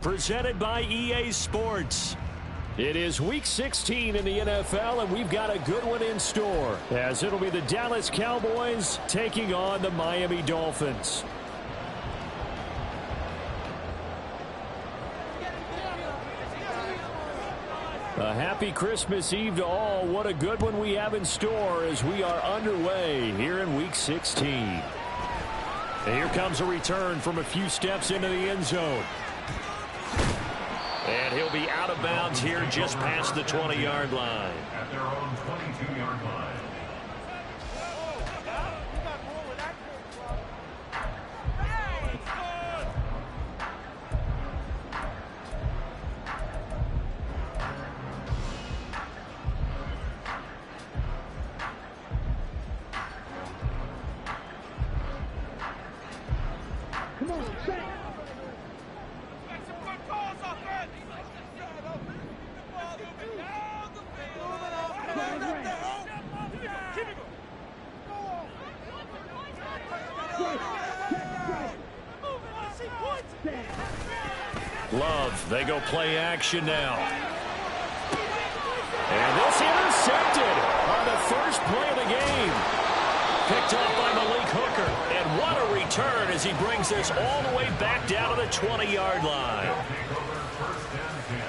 Presented by EA Sports. It is Week 16 in the NFL, and we've got a good one in store, as it'll be the Dallas Cowboys taking on the Miami Dolphins. A happy Christmas Eve to all. What a good one we have in store as we are underway here in Week 16. And here comes a return from a few steps into the end zone. And he'll be out of bounds here just past the 20-yard line. At their own 22-yard line. Come on, set. Love, they go play action now. And this intercepted on the first play of the game. Picked off by Malik Hooker. And what a return as he brings this all the way back down to the 20-yard line. Take over first and 10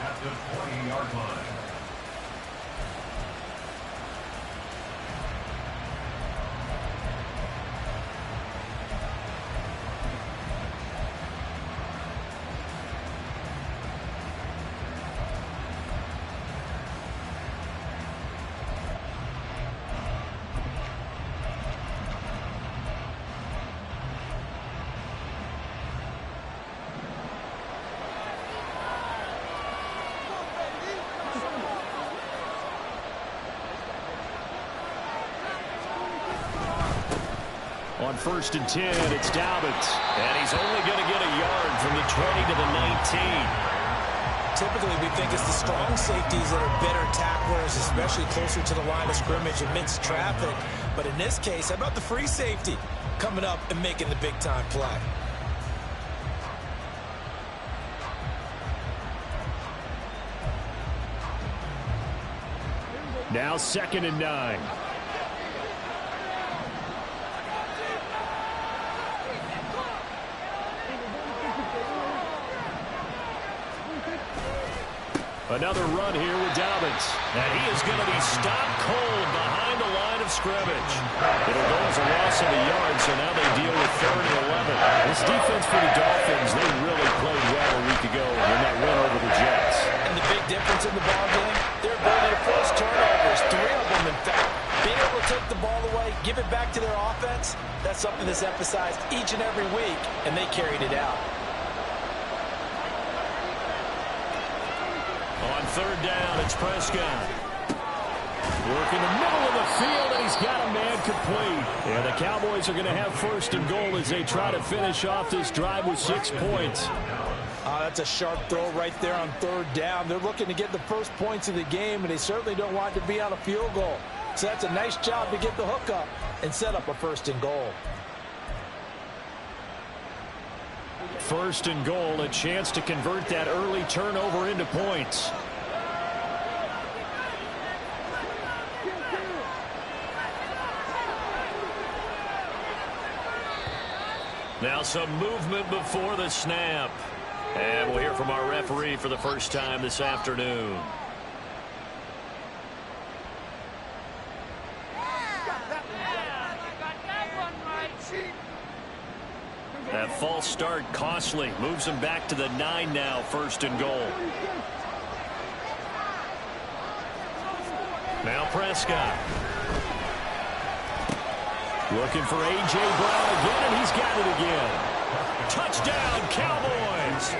at the 20-yard line. On first and 10, it's Dobbins. And he's only going to get a yard from the 20 to the 19. Typically, we think it's the strong safeties that are better tacklers, especially closer to the line of scrimmage amidst traffic. But in this case, how about the free safety coming up and making the big-time play? Now 2nd and 9. Another run here with Dobbins. And he is going to be stopped cold behind the line of scrimmage. It'll go as a loss of a yard, so now they deal with 3rd and 11. This defense for the Dolphins, they really played well a week ago in that win over the Jets. And the big difference in the ball game, their ability to force turnovers, 3 of them in fact. Being able to take the ball away, give it back to their offense, that's something that's emphasized each and every week, and they carried it out. On 3rd down, it's Prescott. Working the middle of the field, and he's got a man complete. And the Cowboys are going to have 1st and goal as they try to finish off this drive with 6 points. That's a sharp throw right there on 3rd down. They're looking to get the first points of the game, and they certainly don't want to be on a field goal. So that's a nice job to get the hook up and set up a 1st and goal. 1st and goal, a chance to convert that early turnover into points. Now some movement before the snap. And we'll hear from our referee for the first time this afternoon. That false start costly. Moves them back to the 9 now, 1st and goal. Now Prescott. Looking for A.J. Brown again, and he's got it again. Touchdown, Cowboys!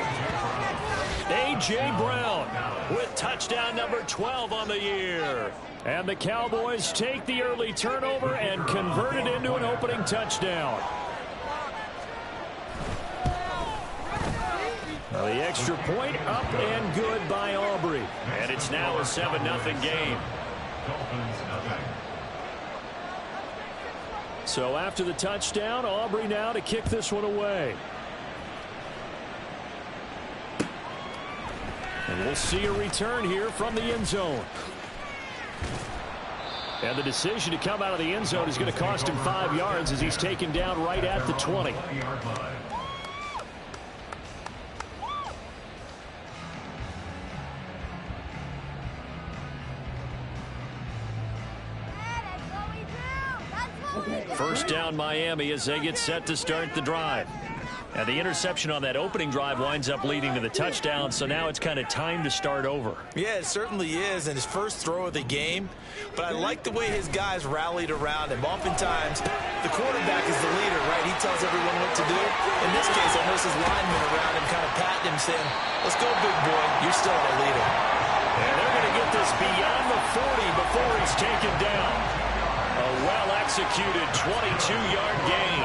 A.J. Brown with touchdown number 12 on the year. And the Cowboys take the early turnover and convert it into an opening touchdown. Well, the extra point up and good by Aubrey. And it's now a 7-0 game. So after the touchdown, Aubrey now to kick this one away. And we'll see a return here from the end zone. And the decision to come out of the end zone is going to cost him 5 yards as he's taken down right at the 20. First down Miami as they get set to start the drive. And the interception on that opening drive winds up leading to the touchdown, so now it's kind of time to start over. Yeah, it certainly is, and his first throw of the game. But I like the way his guys rallied around him. Oftentimes, the quarterback is the leader, right? He tells everyone what to do. In this case, I noticed his linemen around him kind of patting him, saying, "Let's go, big boy. You're still our leader." And they're going to get this beyond the 40 before he's taken down. A well-executed 22-yard gain.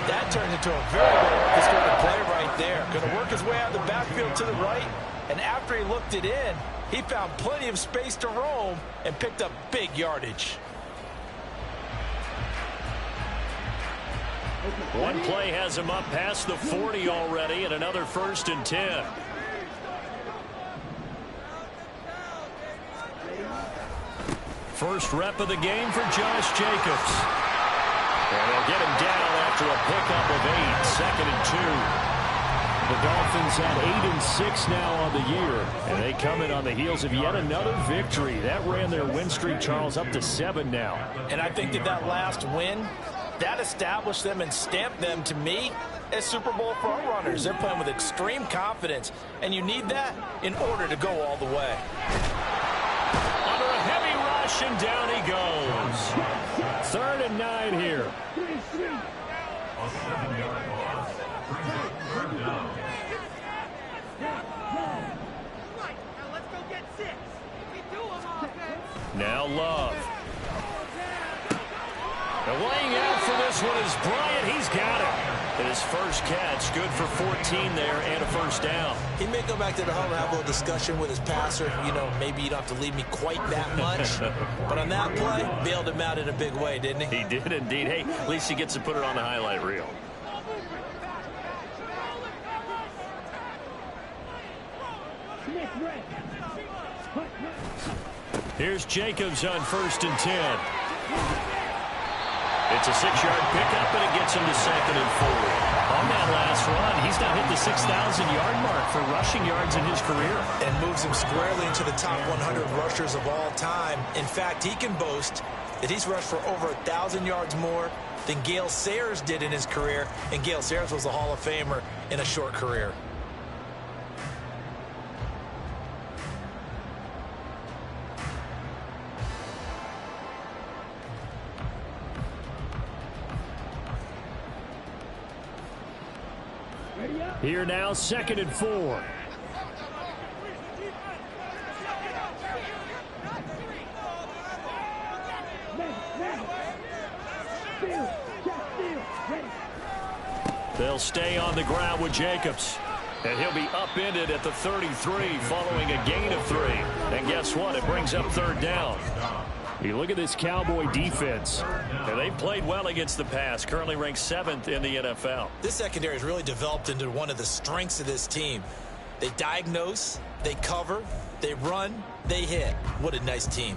That turned into a very well-orchestrated play right there. Going to work his way out of the backfield to the right, and after he looked it in, he found plenty of space to roam and picked up big yardage. One play has him up past the 40 already, and another 1st and 10. First rep of the game for Josh Jacobs. And they'll get him down after a pickup of 8, 2nd and 2. The Dolphins at 8-6 now on the year, and they come in on the heels of yet another victory. That ran their win streak, Charles, up to 7 now. And I think that last win, that established them and stamped them, to me, as Super Bowl front runners. They're playing with extreme confidence, and you need that in order to go all the way. Under a heavy rush, and down he goes. 3rd and 9 here. A 7-yard loss. Brings up 3rd down. Now Love. And laying out for this one is Bryant. He's got it. And his first catch, good for 14 there and a 1st down. He may go back to the huddle and have a little discussion with his passer. You know, maybe you don't have to leave me quite that much. But on that play, bailed him out in a big way, didn't he? He did indeed. Hey, at least he gets to put it on the highlight reel. Here's Jacobs on 1st and 10. It's a 6-yard pickup, and it gets him to 2nd and 4. On that last run, he's now hit the 6,000-yard mark for rushing yards in his career. And moves him squarely into the top 100 rushers of all time. In fact, he can boast that he's rushed for over 1,000 yards more than Gale Sayers did in his career. And Gale Sayers was a Hall of Famer in a short career. Here now, 2nd and 4. They'll stay on the ground with Jacobs. And he'll be upended at the 33 following a gain of 3. And guess what? It brings up 3rd down. You look at this Cowboy defense, and they've played well against the pass, currently ranked 7th in the NFL. This secondary has really developed into one of the strengths of this team. They diagnose, they cover, they run, they hit. What a nice team.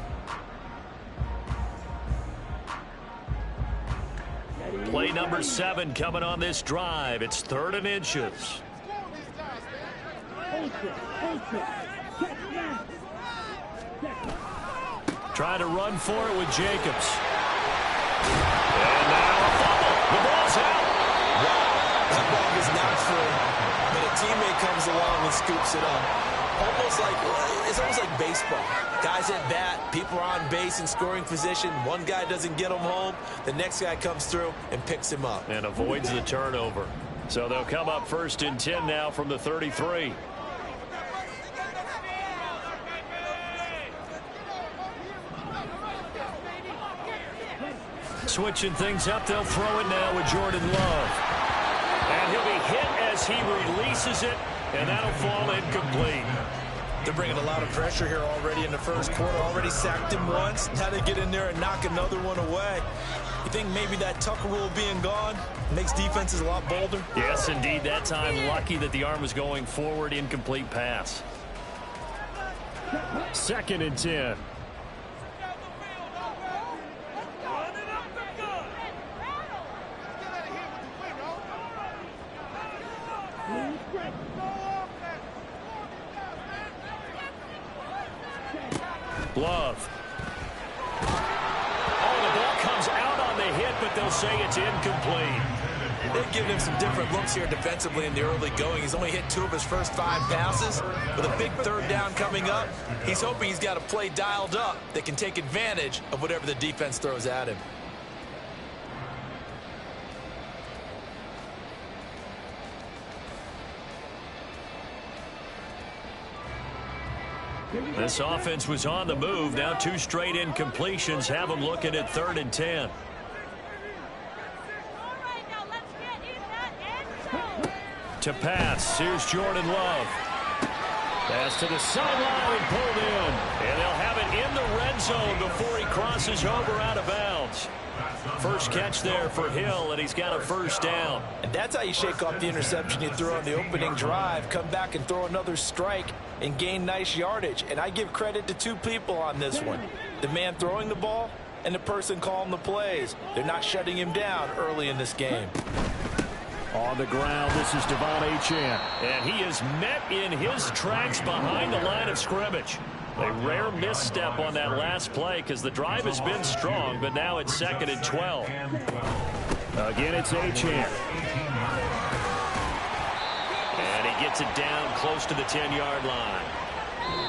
Play number 7 coming on this drive. It's 3rd and inches. Trying to run for it with Jacobs. And now a fumble. The ball's out. Wow, that ball is not free, but a teammate comes along and scoops it up. It's almost like baseball. Guys at bat, people are on base in scoring position. One guy doesn't get him home. The next guy comes through and picks him up. And avoids the turnover. So they'll come up 1st and 10 now from the 33. Switching things up, they'll throw it now with Jordan Love. And he'll be hit as he releases it, and that'll fall incomplete. They're bringing a lot of pressure here already in the first quarter. Already sacked him once. Now they get in there and knock another one away. You think maybe that Tucker rule being gone makes defenses a lot bolder? Yes, indeed. That time, lucky that the arm was going forward, incomplete pass. 2nd and 10. Love. Oh, the ball comes out on the hit, but they'll say it's incomplete. They've given him some different looks here defensively in the early going. He's only hit 2 of his first 5 passes. With a big 3rd down coming up, he's hoping he's got a play dialed up that can take advantage of whatever the defense throws at him. This offense was on the move. Now 2 straight incompletions have them looking at 3rd and 10. To pass, here's Jordan Love. Pass to the sideline and pulled in. And they'll have it in the red zone before he crosses over out of bounds. First catch there for Hill, and he's got a 1st down. And that's how you shake off the interception you threw on the opening drive. Come back and throw another strike and gain nice yardage. And I give credit to 2 people on this one. The man throwing the ball and the person calling the plays. They're not shutting him down early in this game. On the ground, this is Devon Achane. And he is met in his tracks behind the line of scrimmage. A rare misstep on that last play because the drive has been strong, but now it's 2nd and 12. Again, it's Achane. And he gets it down close to the 10-yard line.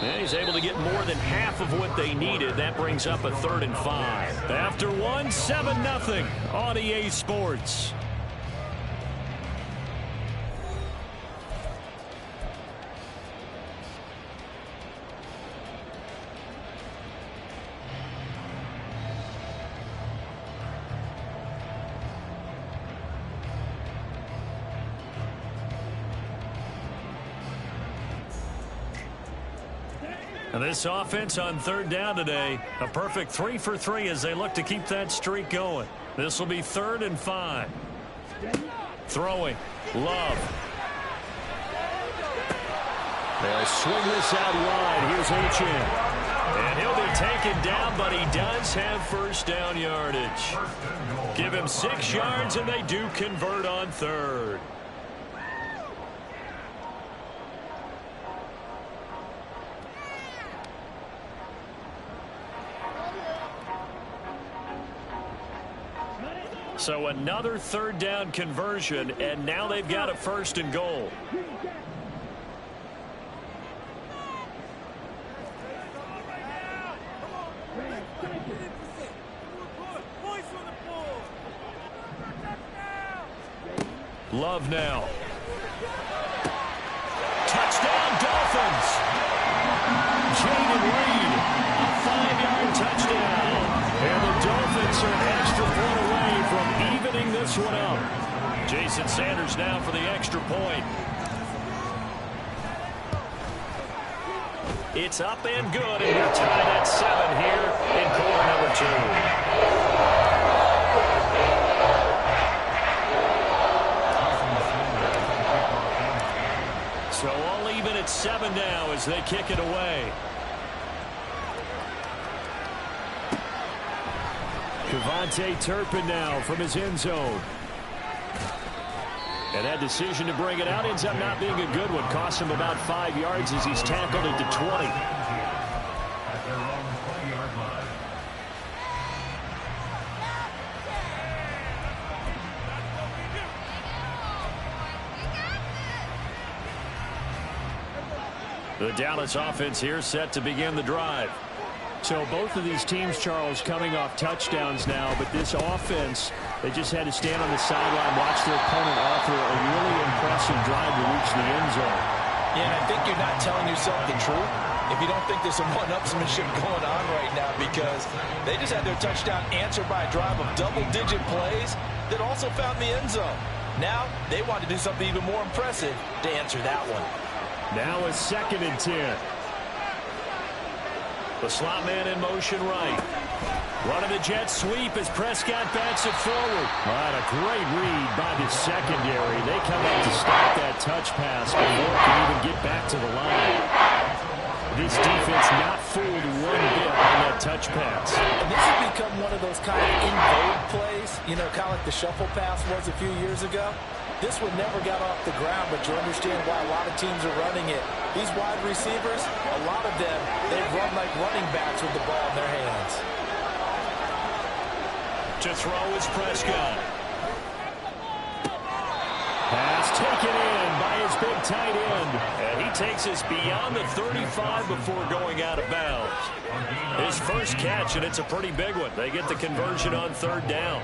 And he's able to get more than half of what they needed. That brings up a 3rd and 5. After 1, 7-0 on EA Sports. And this offense on 3rd down today, a perfect 3 for 3 as they look to keep that streak going. This will be 3rd and 5. Throwing. Love. They'll swing this out wide. Here's Achane. And he'll be taken down, but he does have 1st down yardage. Give him 6 yards, and they do convert on 3rd. So another 3rd down conversion, and now they've got a 1st and goal. Love now. Touchdown, Dolphins. Jaden Reed, a 5-yard touchdown. And the Dolphins are an extra point away from evening this one up. Jason Sanders now for the extra point. It's up and good, and we're tied at 7 here in quarter number 2. So all even at 7 now as they kick it away. KaVontae Turpin now from his end zone. And that decision to bring it out ends up not being a good one. Costs him about 5 yards as he's tackled at the 20. At their own 20-yard line. The Dallas offense here set to begin the drive. So both of these teams, Charles, coming off touchdowns now, but this offense, they just had to stand on the sideline, watch their opponent offer a really impressive drive to reach the end zone. Yeah, and I think you're not telling yourself the truth if you don't think there's some one-upsmanship going on right now, because they just had their touchdown answered by a drive of double-digit plays that also found the end zone. Now they want to do something even more impressive to answer that one. Now a 2nd and 10. The slot man in motion right. Running the jet sweep as Prescott bats it forward. Right, a great read by the secondary. They come up to stop that touch pass before it can even get back to the line. This defense not fooled one bit on that touch pass. And this has become one of those kind of in-vogue plays, you know, kind of like the shuffle pass was a few years ago. This one never got off the ground, but you understand why a lot of teams are running it. These wide receivers, a lot of them, they run like running backs with the ball in their hands. To throw is Prescott. Pass taken in by his big tight end. And he takes us beyond the 35 before going out of bounds. His first catch, and it's a pretty big one. They get the conversion on third down.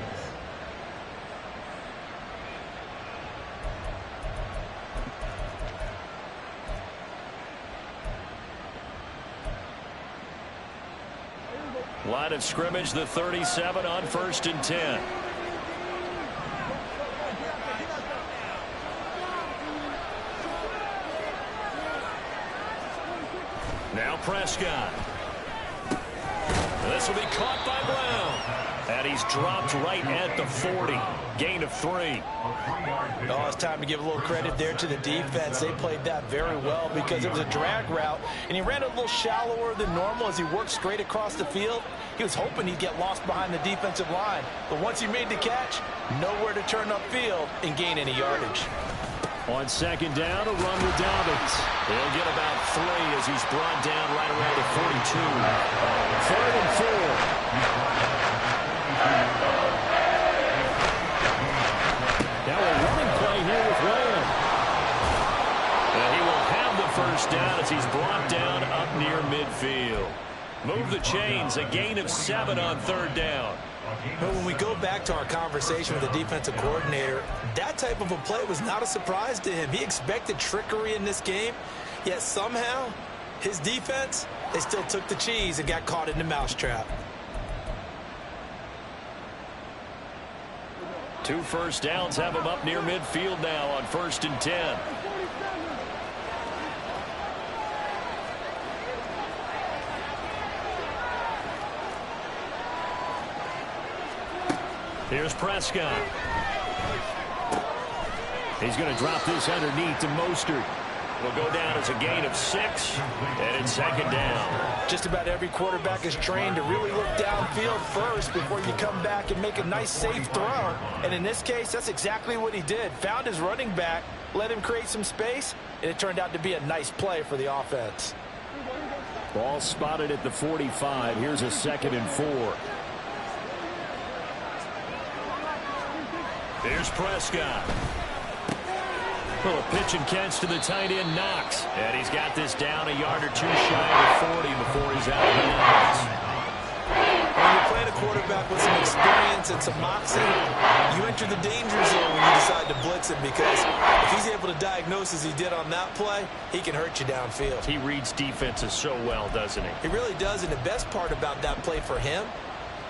Line of scrimmage, the 37 on 1st and 10. Now Prescott. This will be caught by Brown. And he's dropped right at the 40. Gain of 3. Oh, it's time to give a little credit there to the defense. They played that very well because it was a drag route, and he ran a little shallower than normal as he worked straight across the field. He was hoping he'd get lost behind the defensive line, but once he made the catch, nowhere to turn upfield and gain any yardage. On second down, a run with Dobbins. He'll get about 3 as he's brought down right around the 42. 3rd and 4. Now a running play here with Lamb. And he will have the first down as he's brought down up near midfield. Move the chains, a gain of 7 on third down. But when we go back to our conversation with the defensive coordinator, that type of a play was not a surprise to him. He expected trickery in this game, yet somehow his defense, they still took the cheese and got caught in the mousetrap. 2 first downs have him up near midfield now on 1st and 10. Here's Prescott. He's going to drop this underneath to Mostert. Will go down as a gain of 6, and it's second down. Just about every quarterback is trained to really look downfield first before you come back and make a nice, safe throw. And in this case, that's exactly what he did. Found his running back, let him create some space, and it turned out to be a nice play for the offense. Ball spotted at the 45. Here's a 2nd and 4. Here's Prescott. Well, a pitch and catch to the tight end, Knox. And he's got this down a yard or 2 shy of the 40 before he's out of bounds. When you're playing a quarterback with some experience and some moxie, you enter the danger zone when you decide to blitz him, because if he's able to diagnose as he did on that play, he can hurt you downfield. He reads defenses so well, doesn't he? He really does, and the best part about that play for him,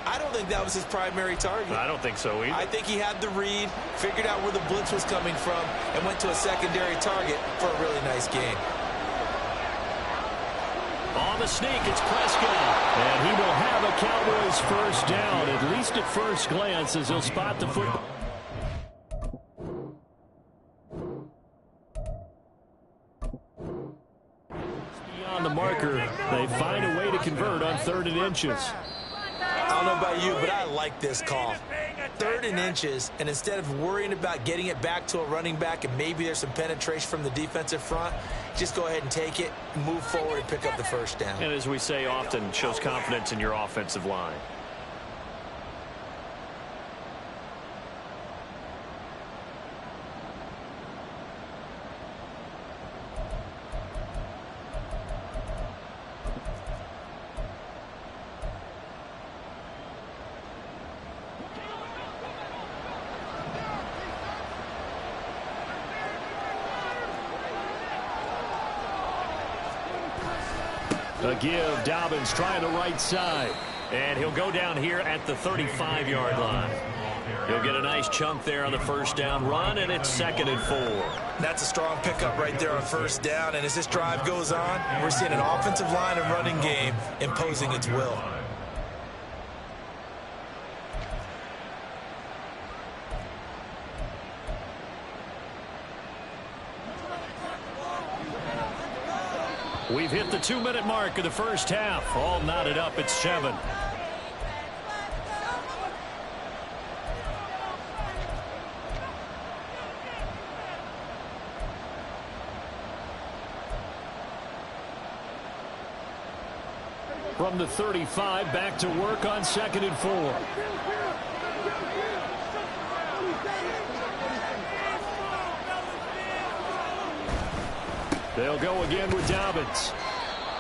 I don't think that was his primary target. I don't think so either. I think he had the read, figured out where the blitz was coming from, and went to a secondary target for a really nice gain. On the sneak, it's Prescott. And he will have a Cowboys first down, at least at first glance, as he'll spot the football. Beyond the marker, they find a way to convert on 3rd and inches. I don't know about you, but I like this call. 3rd and inches, and instead of worrying about getting it back to a running back and maybe there's some penetration from the defensive front, just go ahead and take it, move forward, and pick up the first down. And as we say often, shows confidence in your offensive line. A give, Dobbins trying the right side. And he'll go down here at the 35-yard line. He'll get a nice chunk there on the first down run, and it's 2nd and 4. That's a strong pickup right there on first down, and as this drive goes on, we're seeing an offensive line and running game imposing its will. We've hit the 2-minute mark of the first half. All knotted up at 7. From the 35, back to work on 2nd and 4. They'll go again with Dobbins.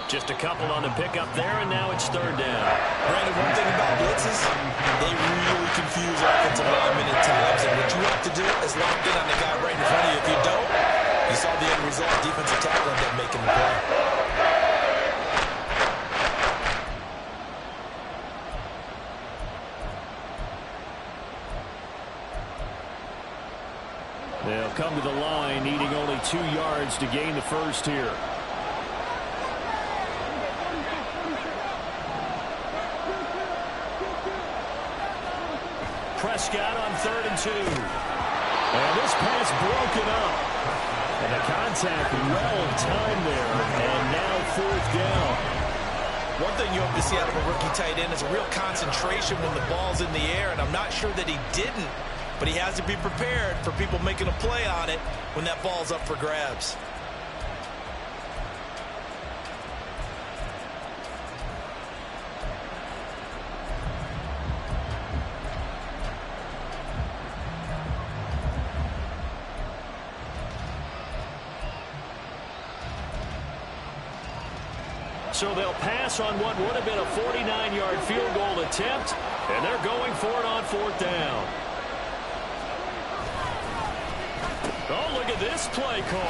Just a couple on the pickup there, and now it's 3rd down. Brandon, one thing about blitzes, they really confuse offensive linemen at times, and what you have to do is lock in on the guy right in front of you. If you don't, you saw the end result. Defensive tackle ended up making the play. They'll come to the line, needing only 2 yards to gain the first here. Prescott on 3rd and 2. And this pass broken up. And the contact well timed there. And now 4th down. One thing you hope to see out of a rookie tight end is a real concentration when the ball's in the air, and I'm not sure that he didn't. But he has to be prepared for people making a play on it when that ball's up for grabs. So they'll pass on what would have been a 49-yard field goal attempt, and they're going for it on 4th down. Oh, look at this play call.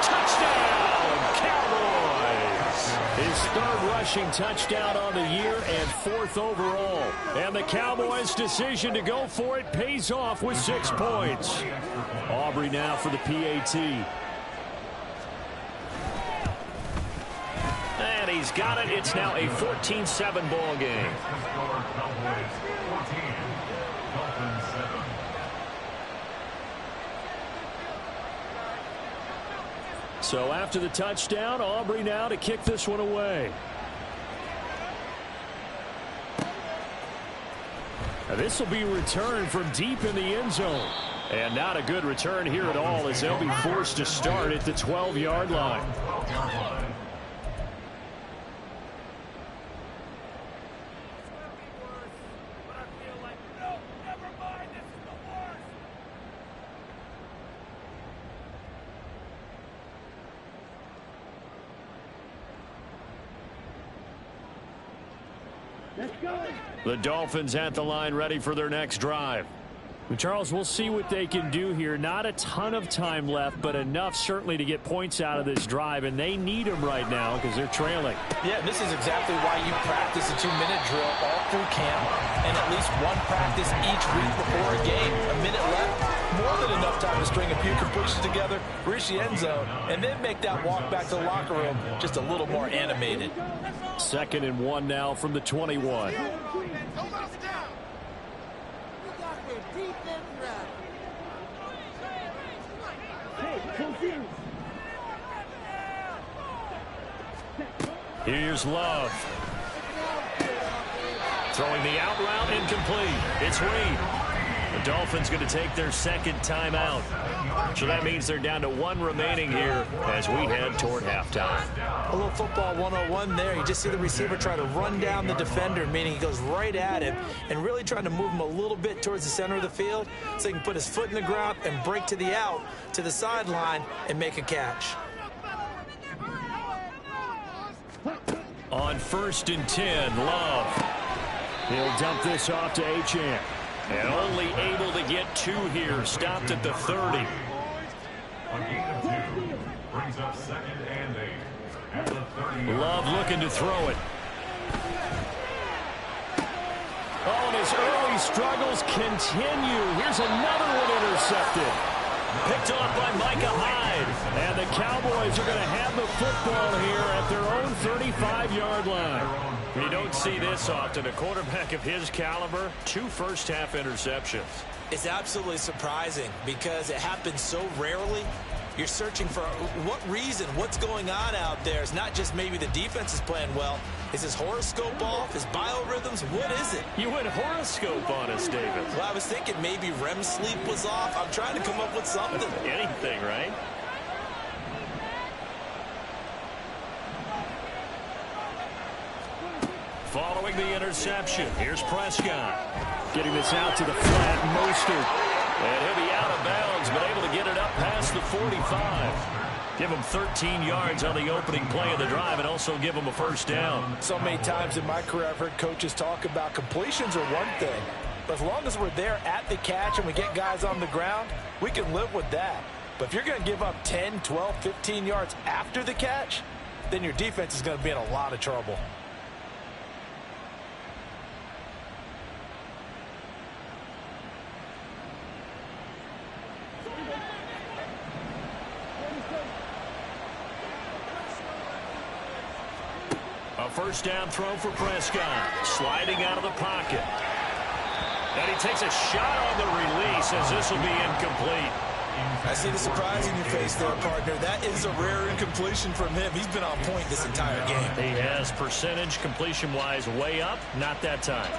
Touchdown, Cowboys. His 3rd rushing touchdown on the year and 4th overall. And the Cowboys' decision to go for it pays off with 6 points. Aubrey now for the PAT. And he's got it. It's now a 14-7 ball game. So after the touchdown, Aubrey now to kick this one away. Now this will be returned from deep in the end zone. And not a good return here at all, as they'll be forced to start at the 12-yard line. The Dolphins at the line, ready for their next drive. Well, Charles, we'll see what they can do here. Not a ton of time left, but enough certainly to get points out of this drive, and they need them right now because they're trailing. Yeah, this is exactly why you practice a 2-minute drill all through camp and at least one practice each week before a game. A minute left, more than enough time to string a few completions together, reach the end zone, and then make that walk back to the locker room just a little more animated. 2nd and 1 now from the 21. Here's Love. Throwing the out route, incomplete. It's Reed. The Dolphins going to take their 2nd timeout. So that means they're down to 1 remaining here as we head toward halftime. A little football 101 there. You just see the receiver try to run down the defender, meaning he goes right at him and really trying to move him a little bit towards the center of the field so he can put his foot in the ground and break to the out, to the sideline, and make a catch. On 1st and 10, Love. He'll dump this off to Achane. And only able to get 2 here. Stopped at the 30. A gain of 2 brings up 2nd and 8 at the 30. Love looking to throw it. Oh, and his early struggles continue. Here's another one intercepted. Picked off by Micah Hyde. And the Cowboys are going to have the football here at their own 35-yard line. You don't see this often. A quarterback of his caliber, 2 first-half interceptions. It's absolutely surprising because it happens so rarely. You're searching for what reason, what's going on out there. It's not just maybe the defense is playing well. Is his horoscope off? His biorhythms? What is it? You went horoscope on us, David. Well, I was thinking maybe REM sleep was off. I'm trying to come up with something. Anything, right? Following the interception, here's Prescott. Getting this out to the flat, Mostert. And he'll be out of bounds, but able to get it up past the 45. Give him 13 yards on the opening play of the drive and also give him a first down. So many times in my career I've heard coaches talk about completions are one thing. But as long as we're there at the catch and we get guys on the ground, we can live with that. But if you're going to give up 10, 12, 15 yards after the catch, then your defense is going to be in a lot of trouble. A first down throw for Prescott. Sliding out of the pocket. And he takes a shot on the release as this will be incomplete. I see the surprise in your face there, partner. That is a rare incompletion from him. He's been on point this entire game. He has percentage completion-wise way up. Not that time.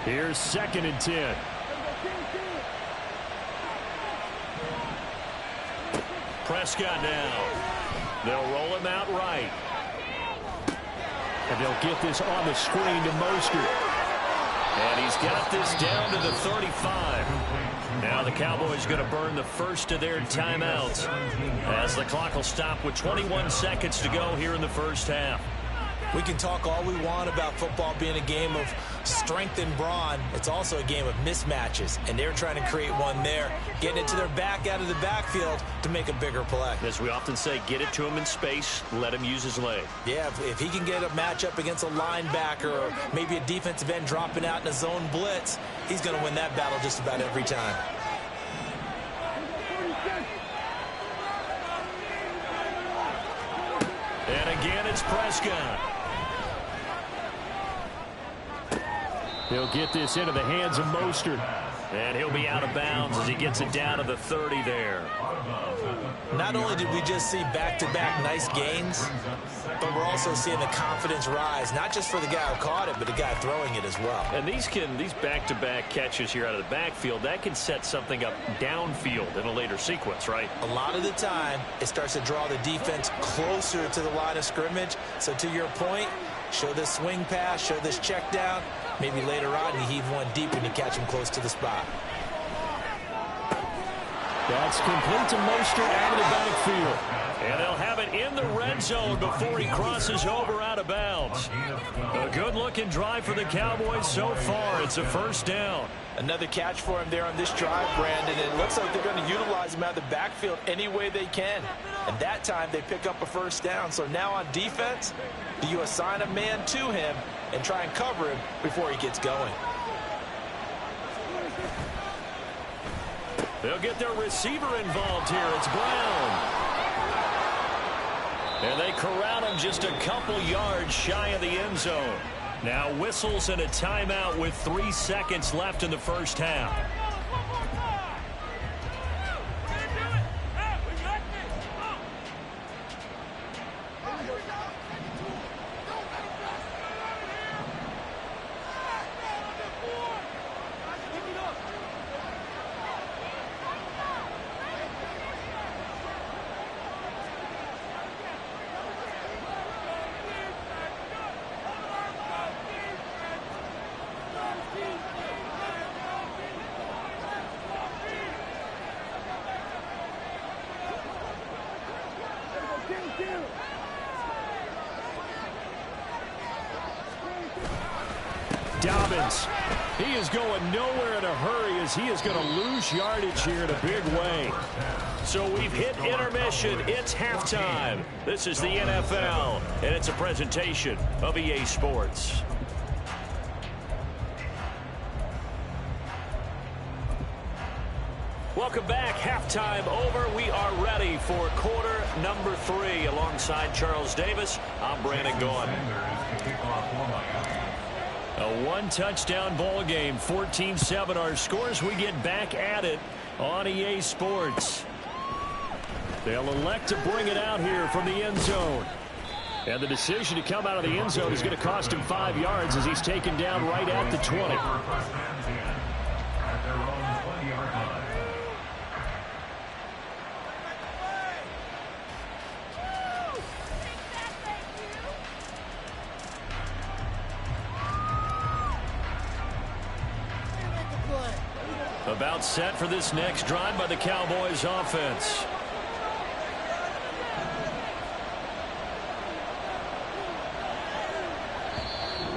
Here's 2nd and 10. Prescott now. They'll roll him out right. And they'll get this on the screen to Mostert. And he's got this down to the 35. Now the Cowboys going to burn the first of their timeouts as the clock will stop with 21 seconds to go here in the first half. We can talk all we want about football being a game of strength and brawn. It's also a game of mismatches, and they're trying to create one there, getting it to their back out of the backfield to make a bigger play. As we often say, get it to him in space, let him use his leg. Yeah, if he can get a matchup against a linebacker or maybe a defensive end dropping out in a zone blitz, he's going to win that battle just about every time. And again, it's Prescott. He'll get this into the hands of Mostert. And he'll be out of bounds as he gets it down to the 30 there. Not only did we just see back-to-back nice gains, but we're also seeing the confidence rise, not just for the guy who caught it, but the guy throwing it as well. And these back-to-back catches here out of the backfield, that can set something up downfield in a later sequence, right? A lot of the time, it starts to draw the defense closer to the line of scrimmage. So to your point, show this swing pass, show this check down. Maybe later on you heave one deep when you catch him close to the spot. That's complete to Mostert out of the backfield. And they'll have it in the red zone before he crosses over out of bounds. A good-looking drive for the Cowboys so far. It's a first down. Another catch for him there on this drive, Brandon. It looks like they're going to utilize him out of the backfield any way they can. And that time they pick up a first down. So now on defense, do you assign a man to him and try and cover him before he gets going? They'll get their receiver involved here. It's Brown. And they corral him just a couple yards shy of the end zone. Now whistles and a timeout with 3 seconds left in the first half. Dobbins, he is going nowhere in a hurry as he is going to lose yardage here in a big way. So we've hit intermission. It's halftime. This is the NFL, and it's a presentation of EA Sports. Welcome back. Halftime over. We are ready for quarter number 3. Alongside Charles Davis, I'm Brandon Gaudin. A one-touchdown ball game, 14-7 our scores. We get back at it on EA Sports. They'll elect to bring it out here from the end zone. And the decision to come out of the end zone is going to cost him 5 yards as he's taken down right at the 20. At their own 20-yard line. About set for this next drive by the Cowboys offense.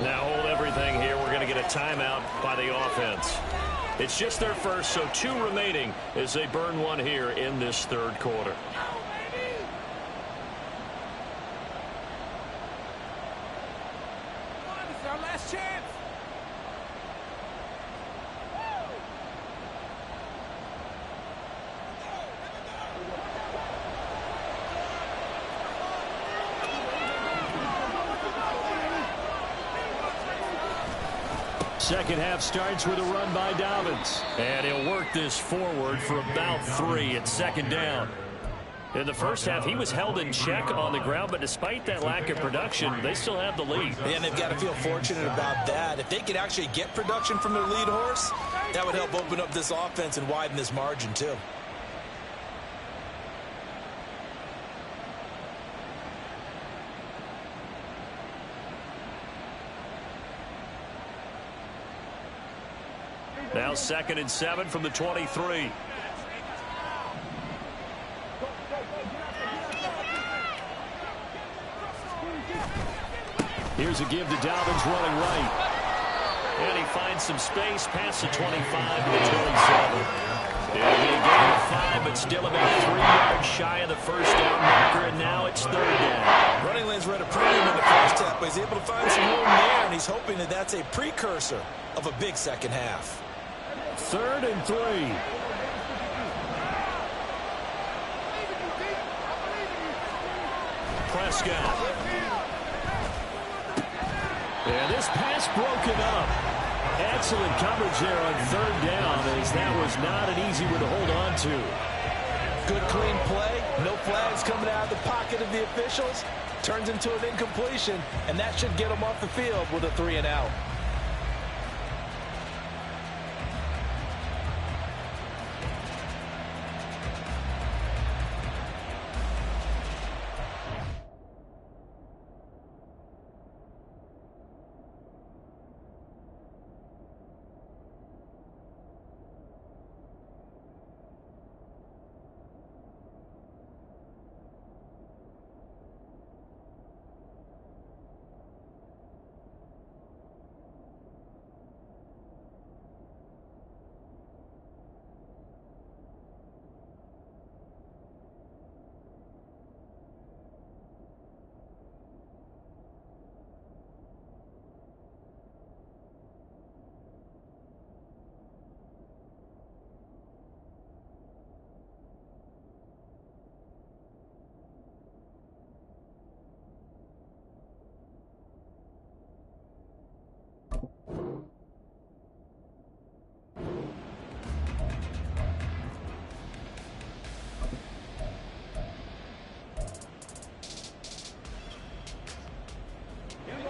Now hold everything here. We're going to get a timeout by the offense. It's just their first, so 2 remaining as they burn one here in this third quarter. It's our last chance. Second half starts with a run by Dobbins. And he'll work this forward for about 3 at second down. In the first half, he was held in check on the ground, but despite that lack of production, they still have the lead. And they've got to feel fortunate about that. If they could actually get production from their lead horse, that would help open up this offense and widen this margin too. Now 2nd and 7 from the 23. Here's a give to Dobbins running right. And he finds some space past the 25 to the 27. It'll be a gain of 5, but still about 3 yards shy of the first down marker, and now it's 3rd down. Running lanes were at a premium in the first half, but he's able to find some room there, and he's hoping that that's a precursor of a big second half. 3rd and 3. Prescott. And this pass broken up. Excellent coverage there on 3rd down, as that was not an easy one to hold on to. Good clean play. No flags coming out of the pocket of the officials. Turns into an incompletion, and that should get him off the field with a 3 and out.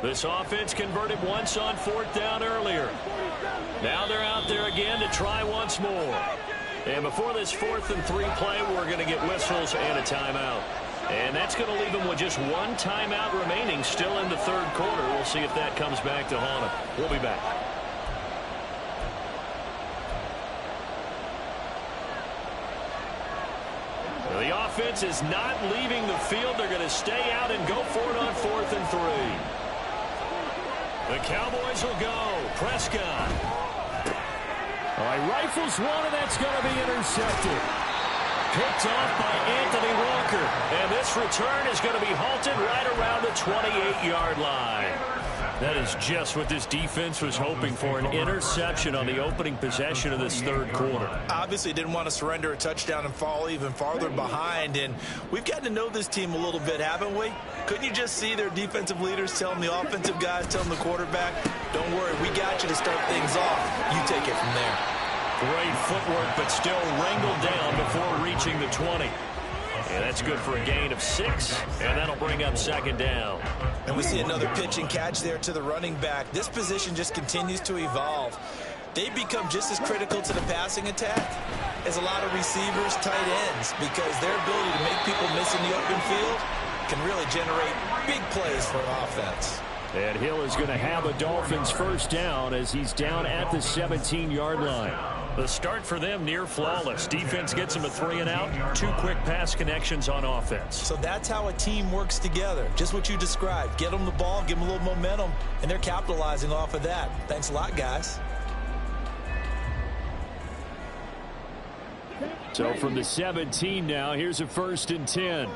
This offense converted once on 4th down earlier. Now they're out there again to try once more. And before this 4th and 3 play, we're going to get whistles and a timeout. And that's going to leave them with just 1 timeout remaining still in the 3rd quarter. We'll see if that comes back to haunt them. We'll be back. The offense is not leaving the field. They're going to stay out and go for it on 4th and 3. The Cowboys will go. Prescott. All right, rifles one, and that's going to be intercepted. Picked off by Anthony Walker. And this return is going to be halted right around the 28-yard line. That is just what this defense was hoping for, an interception on the opening possession of this third quarter. Obviously didn't want to surrender a touchdown and fall even farther behind, and we've gotten to know this team a little bit, haven't we? Couldn't you just see their defensive leaders telling the offensive guys, telling the quarterback, don't worry, we got you to start things off. You take it from there. Great footwork, but still wrangled down before reaching the 20. And that's good for a gain of 6, and that'll bring up second down. And we see another pitch and catch there to the running back. This position just continues to evolve. They become just as critical to the passing attack as a lot of receivers, tight ends, because their ability to make people miss in the open field can really generate big plays for an offense. And Hill is going to have a Dolphins first down as he's down at the 17-yard line. The start for them near flawless. Defense gets them a 3-and-out. 2 quick pass connections on offense. So that's how a team works together. Just what you described. Get them the ball, give them a little momentum, and they're capitalizing off of that. Thanks a lot, guys. So from the 17 now, here's a 1st and 10.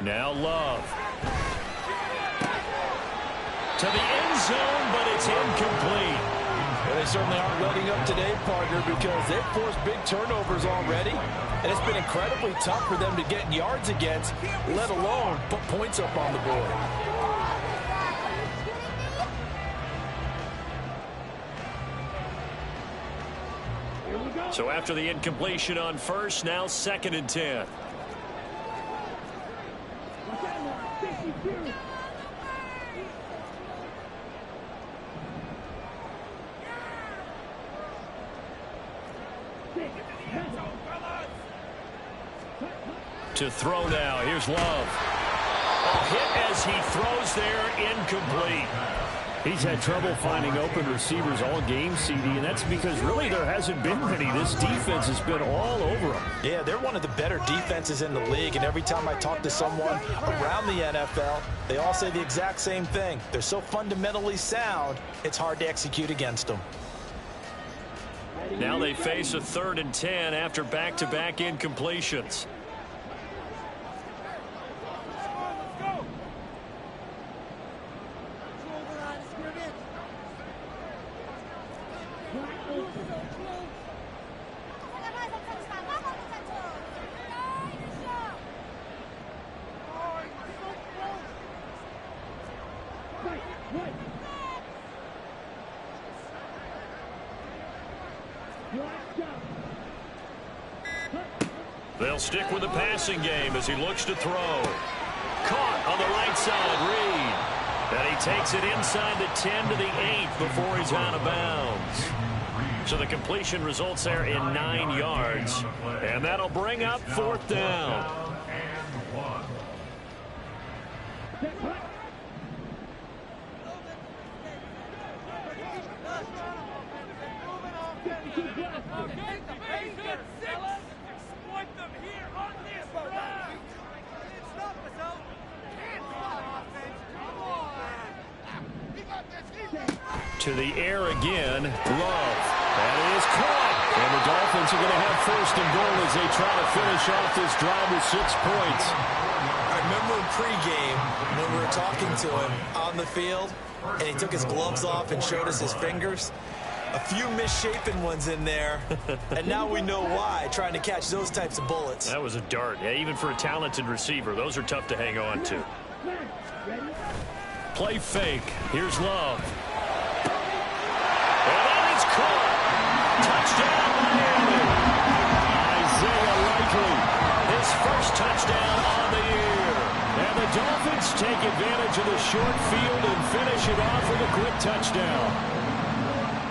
Now Love. To the end zone, but it's incomplete. Well, they certainly aren't letting up today, partner, because they've forced big turnovers already. And it's been incredibly tough for them to get yards against, let alone put points up on the board. So after the incompletion on first, now 2nd and 10. To throw now. Here's Love. A hit as he throws there, incomplete. He's had trouble finding open receivers all game, CD, and that's because really there hasn't been many. This defense has been all over them. Yeah, they're one of the better defenses in the league, and every time I talk to someone around the NFL, they all say the exact same thing. They're so fundamentally sound, it's hard to execute against them. Now they face a 3rd and 10 after back-to-back incompletions. They'll stick with the passing game as he looks to throw. Caught on the right side, Reed. And he takes it inside the 10 to the 8 before he's out of bounds. So the completion results there in 9 yards. And that'll bring up 4th down. To the air again, Love. And it is caught. And the Dolphins are going to have 1st and goal as they try to finish off this drive with 6 points. I remember in pregame when we were talking to him on the field, and he took his gloves off and showed us his fingers. A few misshapen ones in there, and now we know why, trying to catch those types of bullets. That was a dart. Yeah, even for a talented receiver, those are tough to hang on to. Play fake. Here's Love. And that is caught. Touchdown, Miami. Isaiah Likely, his first touchdown on the year. And the Dolphins take advantage of the short field and finish it off with a quick touchdown.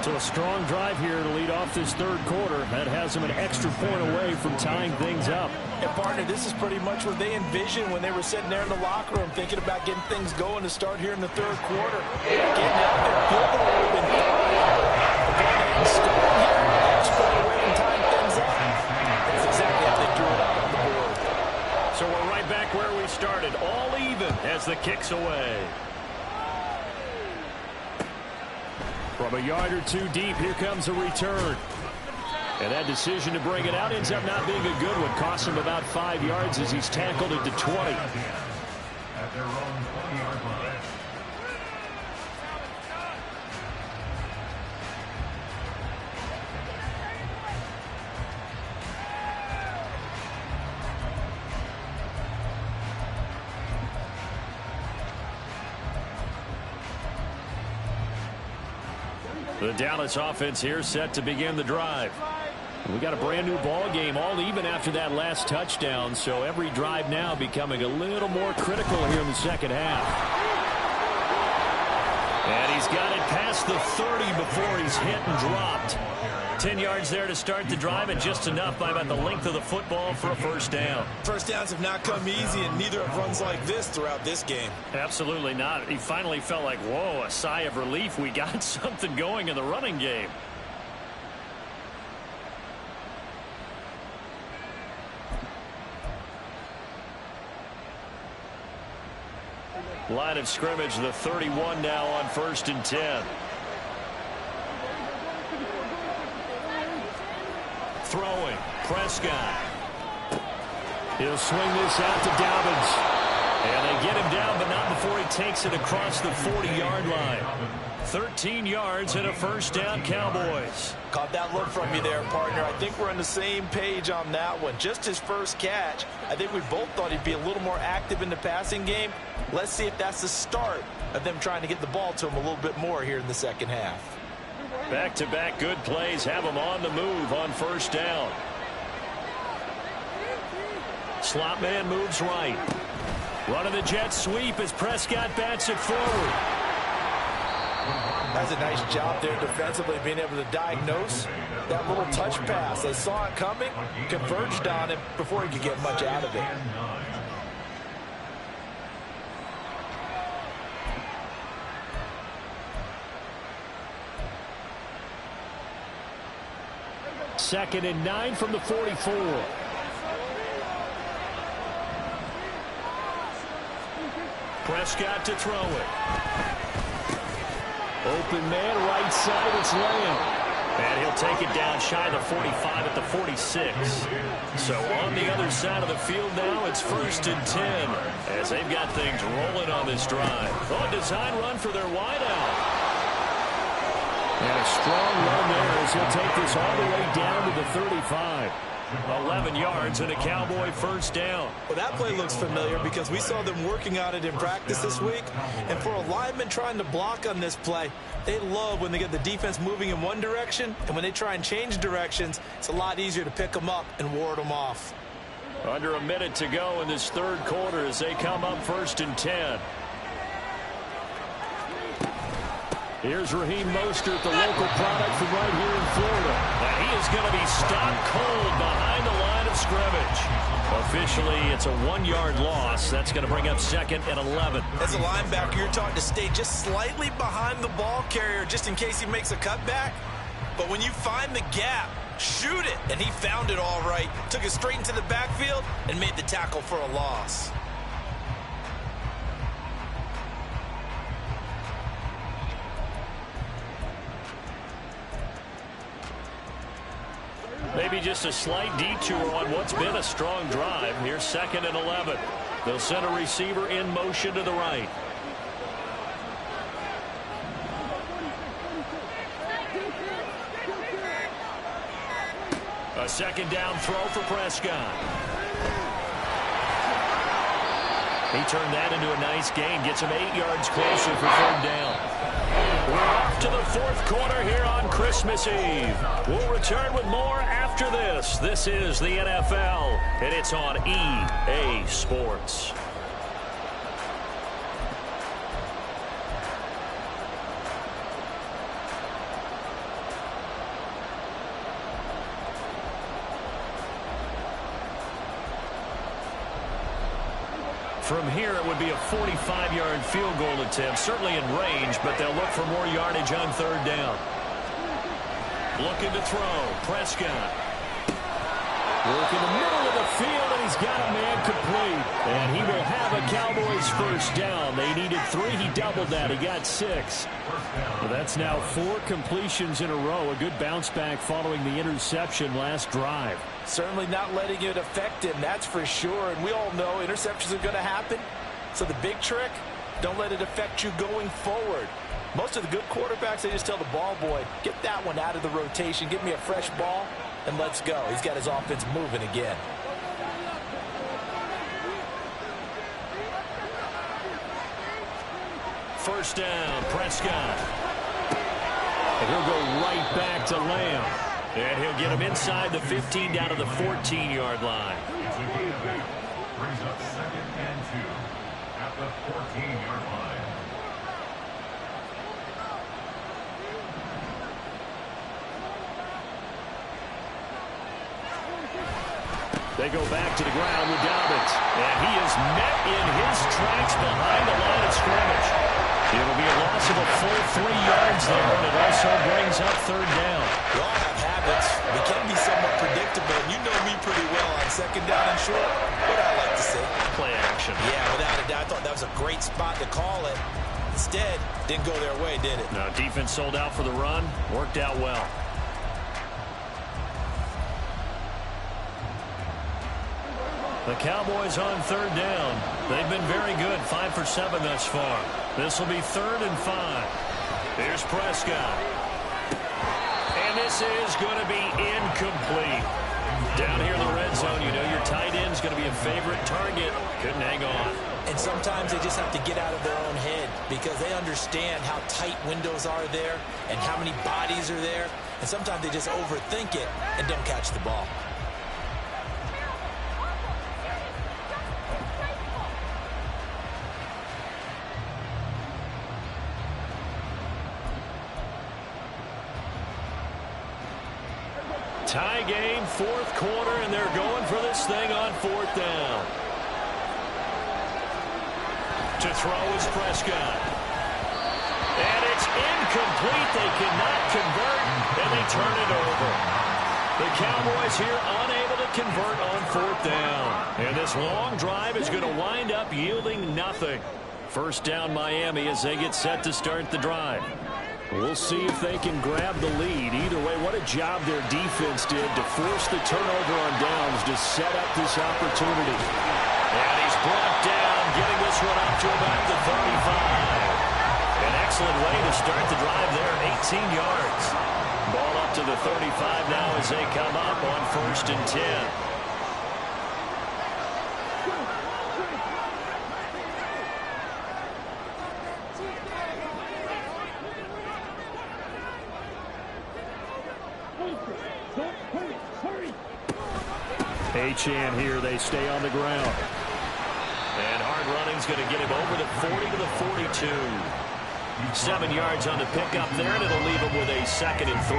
So a strong drive here to lead off this third quarter. That has them an extra point away from tying things up. And partner, this is pretty much what they envisioned when they were sitting there in the locker room thinking about getting things going to start here in the third quarter. Getting out there, field goal would have been fine. Scoring here, extra away from tying things up. That's exactly how they drew it out on the board. So we're right back where we started, all even as the kick's away. From a yard or two deep, here comes a return. And that decision to bring it out ends up not being a good one. Costs him about 5 yards as he's tackled at the 20. At their own 20-yard line. The Dallas offense here set to begin the drive. We got a brand new ball game, all even after that last touchdown, so every drive now becoming a little more critical here in the second half. And he's got it past the 30 before he's hit and dropped. 10 yards there to start the drive, and just enough by about the length of the football for a first down. First downs have not come easy, and neither have runs like this throughout this game. Absolutely not. He finally felt like, whoa, a sigh of relief. We got something going in the running game. Line of scrimmage, the 31 now on 1st and 10. Throwing, Prescott. He'll swing this out to Dobbins. And they get him down, but not before he takes it across the 40-yard line. 13 yards and a first down, Cowboys. Caught that look from you there, partner. I think we're on the same page on that one. Just his first catch. I think we both thought he'd be a little more active in the passing game. Let's see if that's the start of them trying to get the ball to him a little bit more here in the second half. Back-to-back good plays have him on the move on first down. Slot man moves right. Running the jet sweep as Prescott bats it forward. That's a nice job there defensively, being able to diagnose that little touch pass. They saw it coming, converged on it before he could get much out of it. Second and 9 from the 44. Prescott to throw it. Open man, right side, it's Lamb. And he'll take it down shy of the 45 at the 46. So on the other side of the field now, it's 1st and 10 as they've got things rolling on this drive. Oh, design run for their wideout. And a strong run there as he'll take this all the way down to the 35. 11 yards and a Cowboy first down. Well, that play looks familiar because we saw them working on it in practice this week. And for a lineman trying to block on this play, they love when they get the defense moving in one direction. And when they try and change directions, it's a lot easier to pick them up and ward them off. Under a minute to go in this third quarter as they come up 1st and 10. Here's Raheem Mostert, the local product from right here in Florida. And he is going to be stopped cold behind the line of scrimmage. Officially, it's a 1-yard loss. That's going to bring up 2nd and 11. As a linebacker, you're taught to stay just slightly behind the ball carrier just in case he makes a cutback. But when you find the gap, shoot it. And he found it all right. Took it straight into the backfield and made the tackle for a loss. Maybe just a slight detour on what's been a strong drive. Here's 2nd and 11. They'll send a receiver in motion to the right. A second down throw for Prescott. He turned that into a nice gain. Gets him 8 yards closer for 3rd down. We're off to the 4th quarter here on Christmas Eve. We'll return with more after this. This is the NFL, and it's on EA Sports. From here, it would be a 45-yard field goal attempt, certainly in range, but they'll look for more yardage on 3rd down. Looking to throw, Prescott. Work in the middle of the field, and he's got a man complete. And he will have a Cowboys first down. They needed 3. He doubled that. He got 6. Well, that's now 4 completions in a row. A good bounce back following the interception last drive. Certainly not letting it affect him, that's for sure. And we all know interceptions are going to happen. So the big trick, don't let it affect you going forward. Most of the good quarterbacks, they just tell the ball boy, get that one out of the rotation, give me a fresh ball, and let's go. He's got his offense moving again. First down, Prescott. And he'll go right back to Lamb. And he'll get him inside the 15 down to the 14-yard line. It's a gain of 8. Brings up 2nd and 2 at the 14-yard line. They go back to the ground with Dobbins. And he is met in his tracks behind the line of scrimmage. It'll be a loss of a full 3 yards there, and it also brings up 3rd down. We all have habits. We can be somewhat predictable. You know me pretty well on 2nd down and short. What I like to say? Play action. Yeah, without a doubt. I thought that was a great spot to call it. Instead, didn't go their way, did it? No, defense sold out for the run. Worked out well. The Cowboys on 3rd down. They've been very good, 5 for 7 thus far. This will be 3rd and 5. Here's Prescott. And this is going to be incomplete. Down here in the red zone, you know your tight end's going to be a favorite target. Couldn't hang on. And sometimes they just have to get out of their own head because they understand how tight windows are there and how many bodies are there. And sometimes they just overthink it and don't catch the ball. Tie game, 4th quarter, and they're going for this thing on 4th down. To throw is Prescott. And it's incomplete. They cannot convert, and they turn it over. The Cowboys here unable to convert on 4th down. And this long drive is going to wind up yielding nothing. First down Miami as they get set to start the drive. We'll see if they can grab the lead. Either way, what a job their defense did to force the turnover on downs to set up this opportunity. And he's brought down, getting this one up to about the 35. An excellent way to start the drive there, 18 yards. Ball up to the 35 now as they come up on 1st and 10. Achane here, they stay on the ground. And hard running's going to get him over the 40 to the 42. 7 yards on the pickup there, and it'll leave him with a 2nd and 3.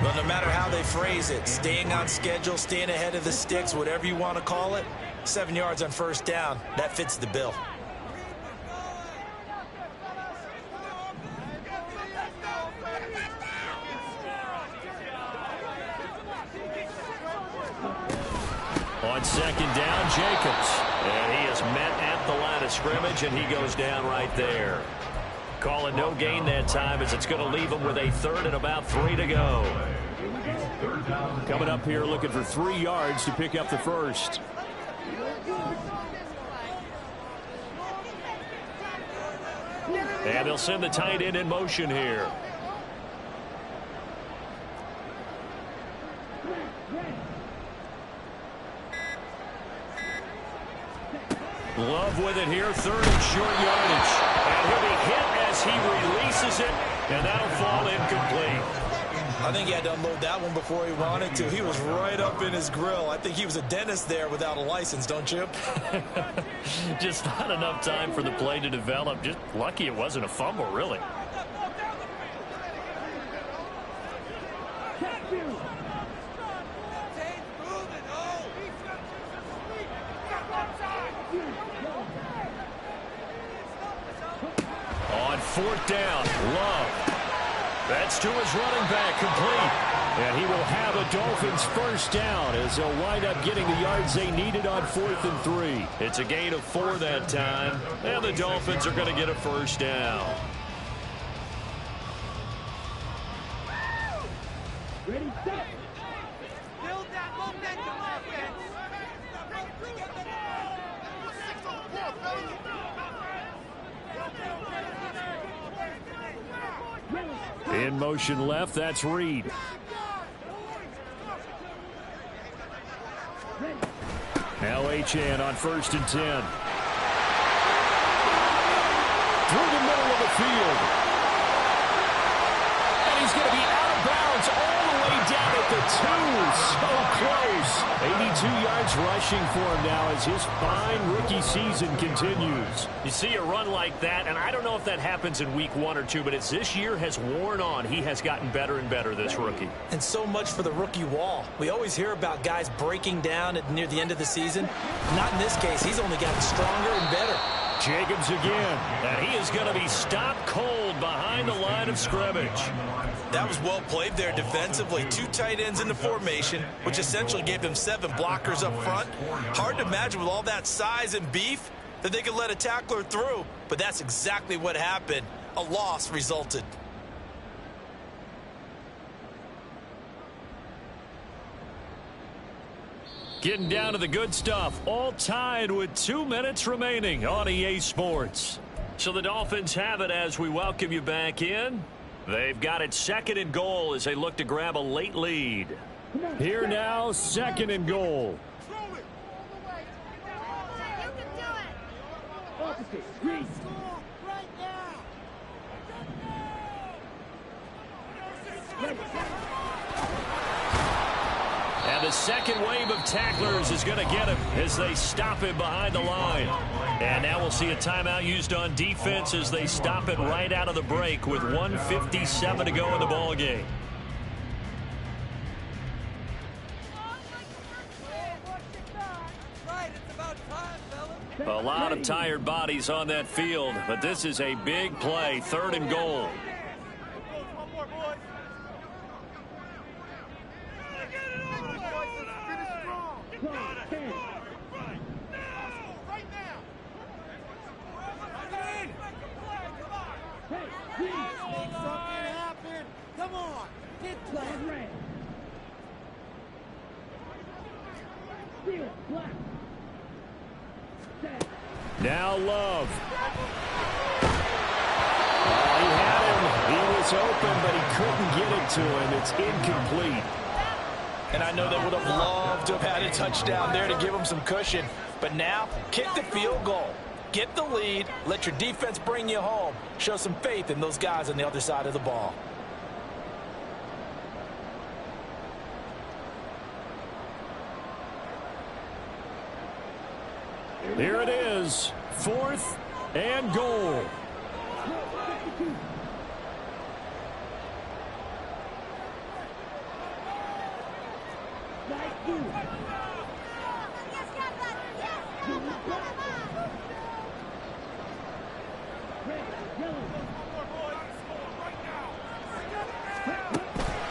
Well, no matter how they phrase it, staying on schedule, staying ahead of the sticks, whatever you want to call it, 7 yards on 1st down, that fits the bill. On 2nd down, Jacobs. And he is met at the line of scrimmage, and he goes down right there. Calling no gain that time as it's going to leave him with a 3rd and about 3 to go. Coming up here looking for 3 yards to pick up the 1st. And they'll send the tight end in motion here. Love with it here, 3rd and short yardage. And he'll be hit as he releases it, and that'll fall incomplete. I think he had to unload that one before he wanted to. He was right up in his grill. I think he was a dentist there without a license, don't you? Just not enough time for the play to develop. Just lucky it wasn't a fumble, really. On 4th down, Love. That's to his running back, complete. And he will have a Dolphins first down as they'll wind up getting the yards they needed on 4th and 3. It's a gain of 4 that time, and the Dolphins are going to get a first down. Ready, set. Build that momentum offense. In motion left, that's Reed. Now Achane on 1st and 10. Through the middle of the field. And he's going to be out of bounds all the way down at the 2. So close. 82 yards rushing for him now as his fine rookie season continues. You see a run like that, and I don't know if that happens in week 1 or 2, but as this year has worn on, he has gotten better and better, this rookie. And so much for the rookie wall. We always hear about guys breaking down near the end of the season. Not in this case. He's only gotten stronger and better. Jacobs again, and he is going to be stopped cold behind the line of scrimmage. That was well played there defensively. 2 tight ends in the formation, which essentially gave them 7 blockers up front. Hard to imagine with all that size and beef that they could let a tackler through, but that's exactly what happened. A loss resulted. Getting down to the good stuff, all tied with 2 minutes remaining on EA Sports. So the Dolphins have it as we welcome you back in. They've got it 2nd and goal as they look to grab a late lead. Here now, 2nd and goal. And the second wave of tacklers is going to get him as they stop him behind the line. And now we'll see a timeout used on defense as they stop it right out of the break with 1:57 to go in the ball game. A lot of tired bodies on that field, but this is a big play, 3rd and goal. Come on, get flag. Now Love. He had him. He was open, but he couldn't get it to him. It's incomplete. And I know they would have loved to have had a touchdown there to give them some cushion. But now, kick the field goal. Get the lead. Let your defense bring you home. Show some faith in those guys on the other side of the ball. Here it is, 4th and goal.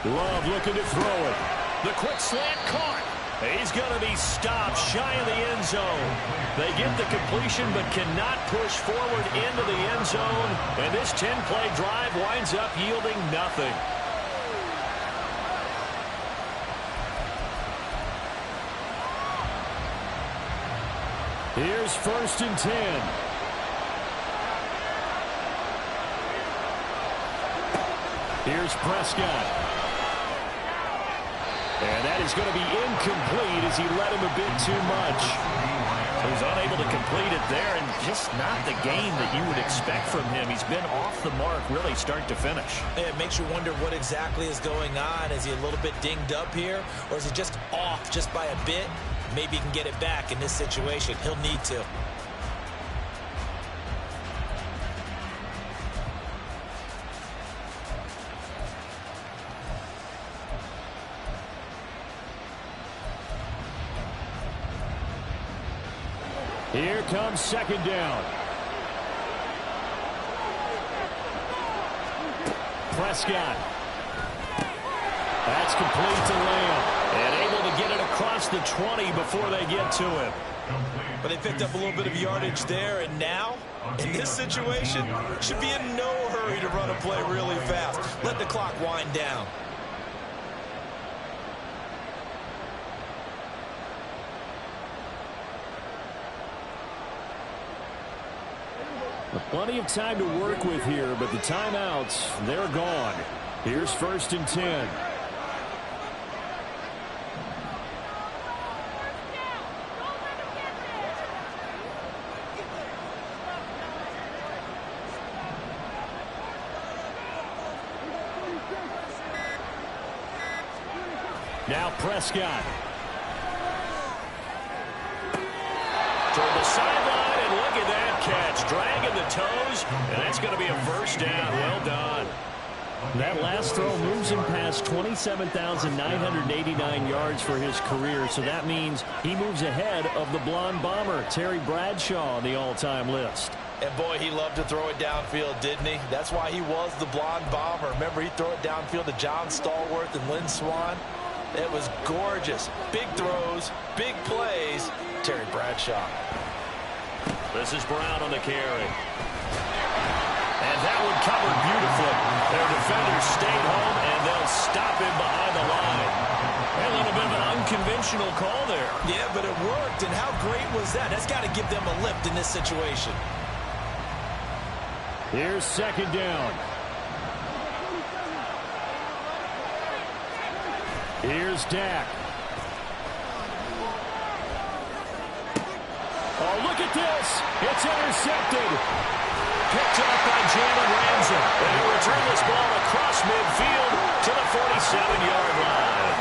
Love looking to throw it. The quick slant caught. He's going to be stopped shy of the end zone. They get the completion but cannot push forward into the end zone. And this 10-play drive winds up yielding nothing. Here's 1st and 10. Here's Prescott. And that is going to be incomplete as he led him a bit too much. He was unable to complete it there, and just not the game that you would expect from him. He's been off the mark really start to finish. It makes you wonder what exactly is going on. Is he a little bit dinged up here, or is he just off just by a bit? Maybe he can get it back in this situation. He'll need to. Here comes 2nd down. Prescott. That's That's complete to Lamb. And able to get it across the 20 before they get to him. But they picked up a little bit of yardage there, and now, in this situation, should be in no hurry to run a play really fast. Let the clock wind down. Plenty of time to work with here, but the timeouts, they're gone. Here's 1st and 10. Now Prescott. Toward the sideline, and look at that catch. Dragging the toes, and that's going to be a first down. Well done. That last throw moves him past 27,989 yards for his career, so that means he moves ahead of the blonde bomber, Terry Bradshaw, on the all-time list. And boy, he loved to throw it downfield, didn't he? That's why he was the blonde bomber. Remember, he'd throw it downfield to John Stallworth and Lynn Swann. It was gorgeous. Big throws, big plays. Terry Bradshaw. This is Brown on the carry. And that one covered beautifully. Their defenders stayed home, and they'll stop him behind the line. A little bit of an unconventional call there. Yeah, but it worked, and how great was that? That's got to give them a lift in this situation. Here's 2nd down. Here's Dak. Oh, look at this. It's intercepted. Picked up by Jalen Ramsey. And he'll return this ball across midfield to the 47-yard line.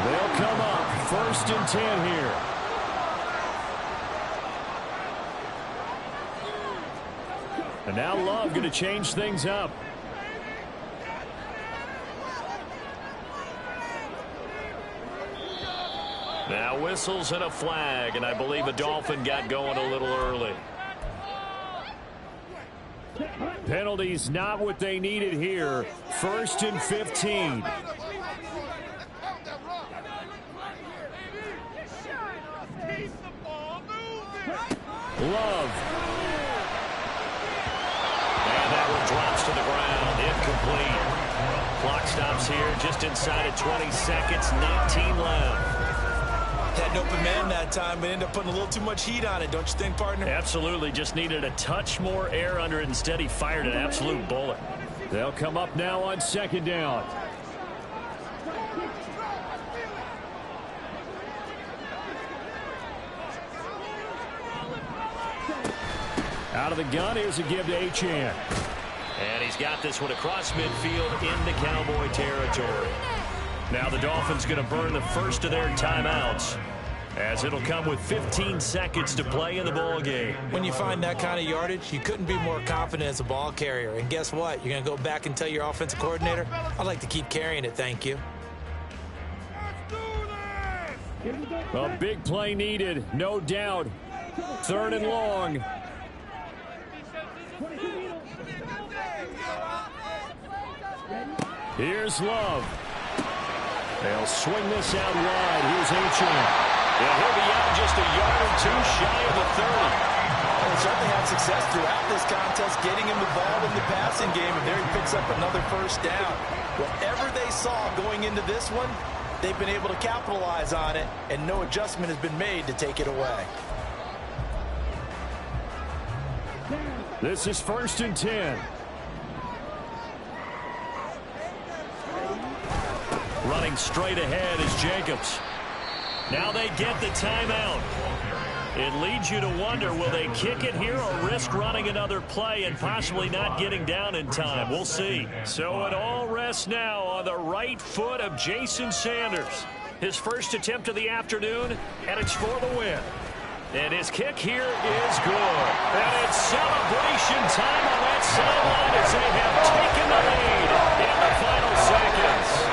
They'll come up 1st and 10 here. And now Love going to change things up. Now whistles and a flag, and I believe a Dolphin got going a little early. Penalties not what they needed here. 1st and 15. Love. And that one drops to the ground. Incomplete. Clock stops here just inside of 20 seconds. 19 left. Had an open man that time, but ended up putting a little too much heat on it, don't you think, partner? Absolutely. Just needed a touch more air under it. Instead, he fired an absolute bullet. They'll come up now on 2nd down. Out of the gun, here's a give to Achane. And he's got this one across midfield into Cowboy territory. Now the Dolphins going to burn the first of their timeouts, as it'll come with 15 seconds to play in the ball game. When you find that kind of yardage, you couldn't be more confident as a ball carrier. And guess what? You're going to go back and tell your offensive coordinator, I'd like to keep carrying it, thank you. A big play needed, no doubt. 3rd and long. Here's Love. They'll swing this out wide. Here's Achane. Yeah, he'll be out just a yard or two shy of the 30. Well, they certainly had success throughout this contest, getting him involved in the passing game, and there he picks up another first down. Whatever they saw going into this one, they've been able to capitalize on it, and no adjustment has been made to take it away. This is 1st and 10. Running straight ahead is Jacobs. Now they get the timeout. It leads you to wonder, will they kick it here or risk running another play and possibly not getting down in time? We'll see. So it all rests now on the right foot of Jason Sanders. His first attempt of the afternoon, and it's for the win. And his kick here is good. And it's celebration time on that sideline as they have taken the lead in the final seconds.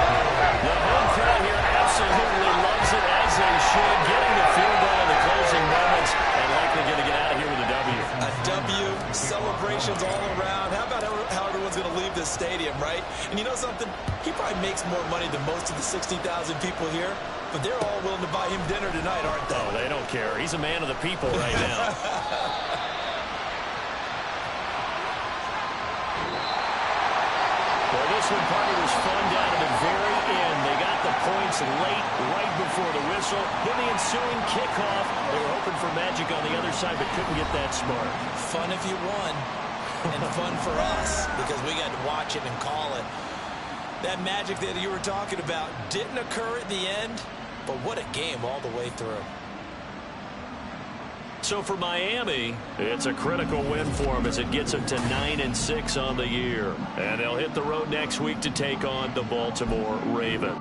The home crowd here absolutely loves it, as they should, getting the field goal in the closing moments and likely going to get out of here with a W. A W, celebrations all around. How about how costs more money than most of the 60,000 people here, but they're all willing to buy him dinner tonight, aren't they? Oh, they don't care. He's a man of the people right now. Well, this one, party, was fun down to the very end. They got the points late, right before the whistle. Then the ensuing kickoff. They were hoping for magic on the other side, but couldn't get that smart. Fun if you won, and fun for us because we got to watch it and call it. That magic that you were talking about didn't occur at the end, but what a game all the way through. So for Miami, it's a critical win for them as it gets them to 9-6 on the year. And they'll hit the road next week to take on the Baltimore Ravens.